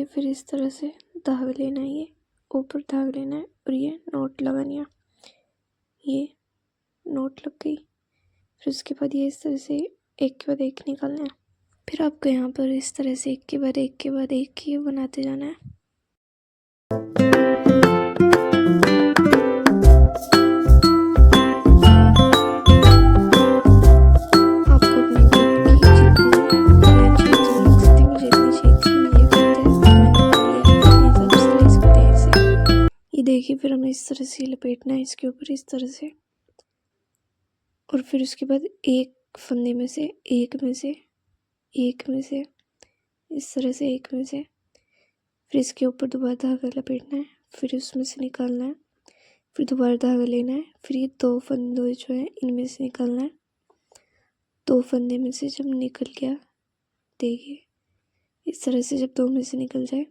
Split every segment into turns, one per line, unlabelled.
ये फिर इस तरह से धागा लेना है, ये ऊपर धागा लेना है और ये नोट लगानी है। ये नोट लग गई। फिर उसके बाद ये इस तरह से एक के बाद एक निकालना है। फिर आपको यहाँ पर इस तरह से एक के बाद एक के बाद एक ये बनाते जाना है। देखिए फिर हमें इस तरह से लपेटना है इसके ऊपर इस तरह से, और फिर उसके बाद एक फंदे में से एक में से इस तरह से एक में से, फिर इसके ऊपर दोबारा धागा लपेटना है, फिर उसमें से निकालना है, फिर दोबारा धागा लेना है, फिर ये दो फंदे जो है इनमें से निकालना है। दो फंदे में से जब निकल गया, देखिए इस तरह से जब दो में से निकल जाए,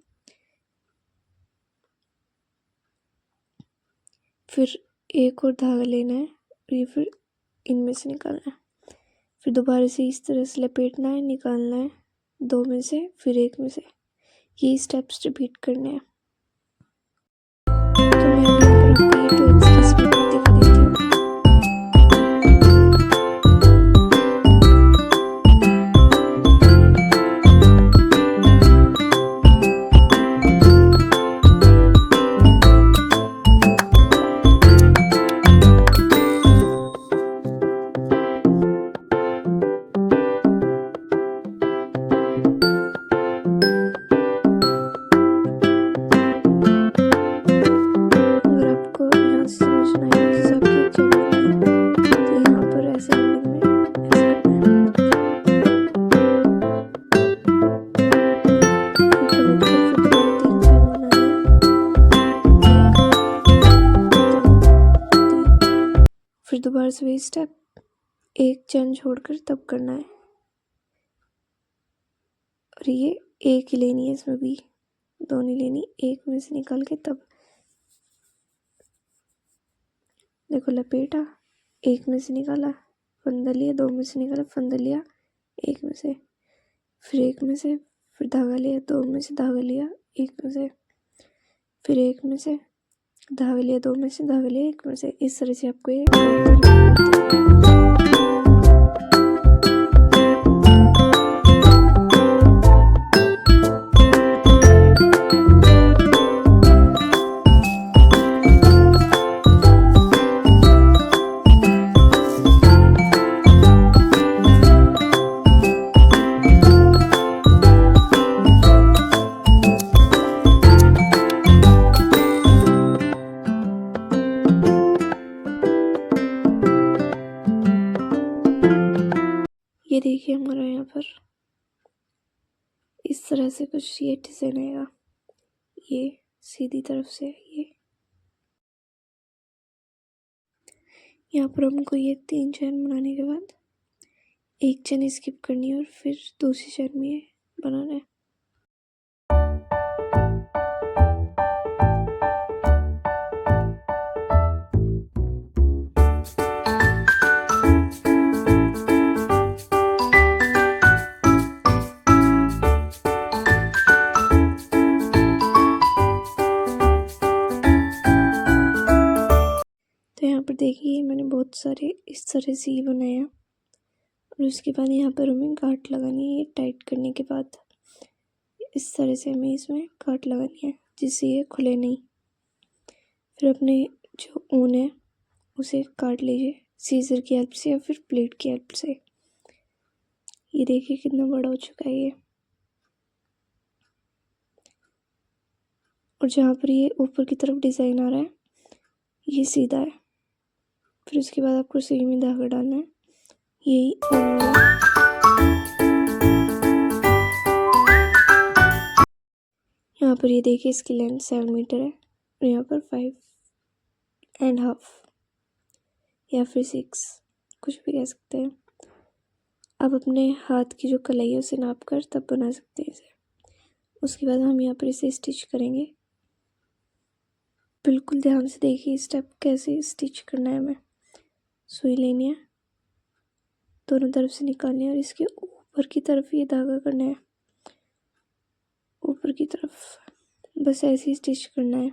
फिर एक और धागा लेना है और ये फिर इनमें से निकालना है, फिर दोबारा से इस तरह से लपेटना है, निकालना है दो में से फिर एक में से। ये स्टेप्स रिपीट करने हैं। तो मैं अभी यहाँ पर आपको ये ट्विक्स की स्पीड दिखा देती हूँ। फिर दोबारा से वही स्टेप, एक चैन छोड़कर तब करना है, और ये एक ही लेनी है, इसमें भी दो नहीं लेनी, एक में से निकाल के तब देखो लपेटा, एक में से निकाला फंदा लिया, दो में से निकाला फंदा लिया, एक में से फिर एक में से, फिर धागा लिया, दो में से धागा लिया, एक में से फिर एक में से धागा लिया, दो में से धागा लिया, एक में से। इस तरह से आपको ये देखिए हमारा यहाँ पर इस तरह से कुछ ये डिज़ाइन आएगा, ये सीधी तरफ से ये यहाँ पर हमको ये 3 चैन बनाने के बाद एक चैन स्किप करनी है और फिर दूसरी चैन में ये बनाना है। तो यहाँ पर देखिए मैंने बहुत सारे इस तरह से ही बनाए हैं, और उसके बाद यहाँ पर हमें गांठ लगानी है। ये टाइट करने के बाद इस तरह से हमें इसमें गांठ लगानी है जिससे ये खुले नहीं। फिर अपने जो ऊन है उसे काट लीजिए सीजर की हेल्प से या फिर प्लेट की हेल्प से। ये देखिए कितना बड़ा हो चुका है ये। और जहाँ पर ये ऊपर की तरफ डिज़ाइन आ रहा है ये सीधा है। फिर उसके बाद आपको सुई में धागा डालना है, यही यहाँ पर ये देखिए इसकी लेंथ 7 मीटर है और यहाँ पर 5.5 या फिर 6 कुछ भी कह सकते हैं। आप अपने हाथ की जो कलाई है उसे नाप कर तब बना सकते हैं इसे। उसके बाद हम यहाँ पर इसे स्टिच करेंगे। बिल्कुल ध्यान से देखिए स्टेप कैसे स्टिच करना है। हमें सुई लेनी है, दोनों तरफ से निकालनी है और इसके ऊपर की तरफ ये धागा करना है। ऊपर की तरफ, बस ऐसे ही स्टिच करना है।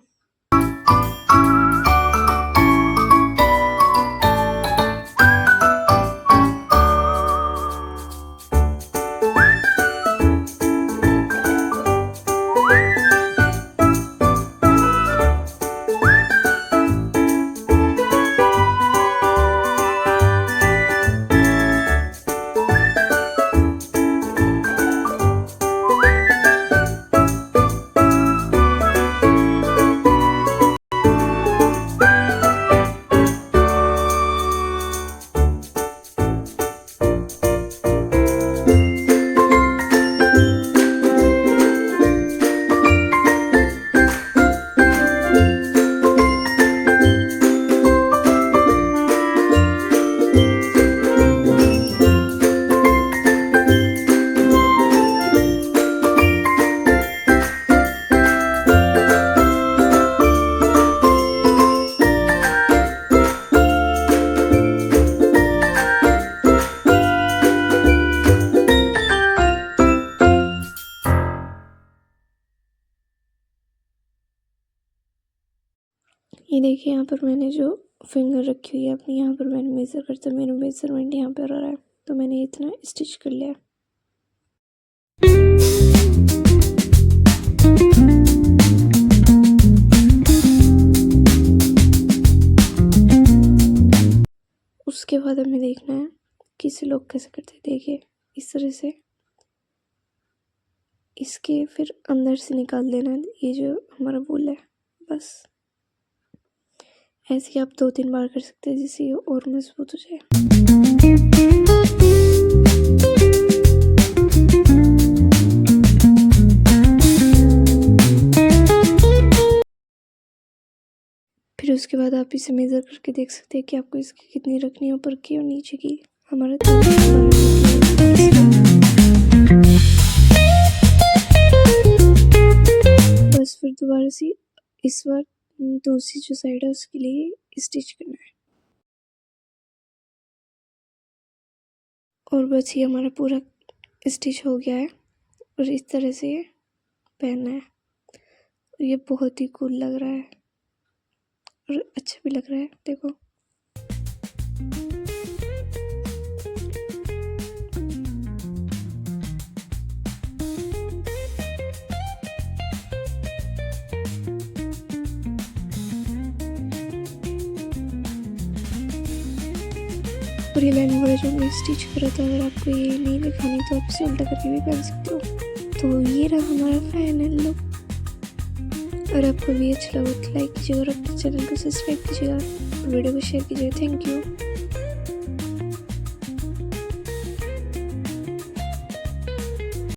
ये देखिए यहाँ पर मैंने जो फिंगर रखी हुई है अपनी, यहाँ पर मैंने मेज़र करता, मेरा मेज़रमेंट यहाँ पर आ रहा है, तो मैंने इतना स्टिच कर लिया। उसके बाद हमें देखना है किसी लोग कैसे करते हैं। देखिए इस तरह से इसके फिर अंदर से निकाल देना है ये जो हमारा वूल है, बस ऐसे ही आप 2-3 बार कर सकते हैं जिससे ये और मजबूत हो जाए। फिर उसके बाद आप इसे मेज़र करके देख सकते हैं कि आपको इसकी कितनी रखनी है, ऊपर की और नीचे की। हमारा बस फिर दोबारा से इस बार दूसरी जो साइड है उसके लिए स्टिच करना है, और बस ये हमारा पूरा स्टिच हो गया है। और इस तरह से ये पहनना है, और ये बहुत ही कूल लग रहा है और अच्छा भी लग रहा है। देखो और ये लाइन वगैरह जो मैं स्टिच करा था, अगर आपको ये नहीं दिखानी तो आप इसे उल्टा करके भी पहन सकते हो। तो ये रहा हमारा फाइनल लुक। अगर आपको भी अच्छा लगा तो लाइक कीजिएगा और अपने चैनल को सब्सक्राइब कीजिएगा, वीडियो को शेयर कीजिएगा। Thank you.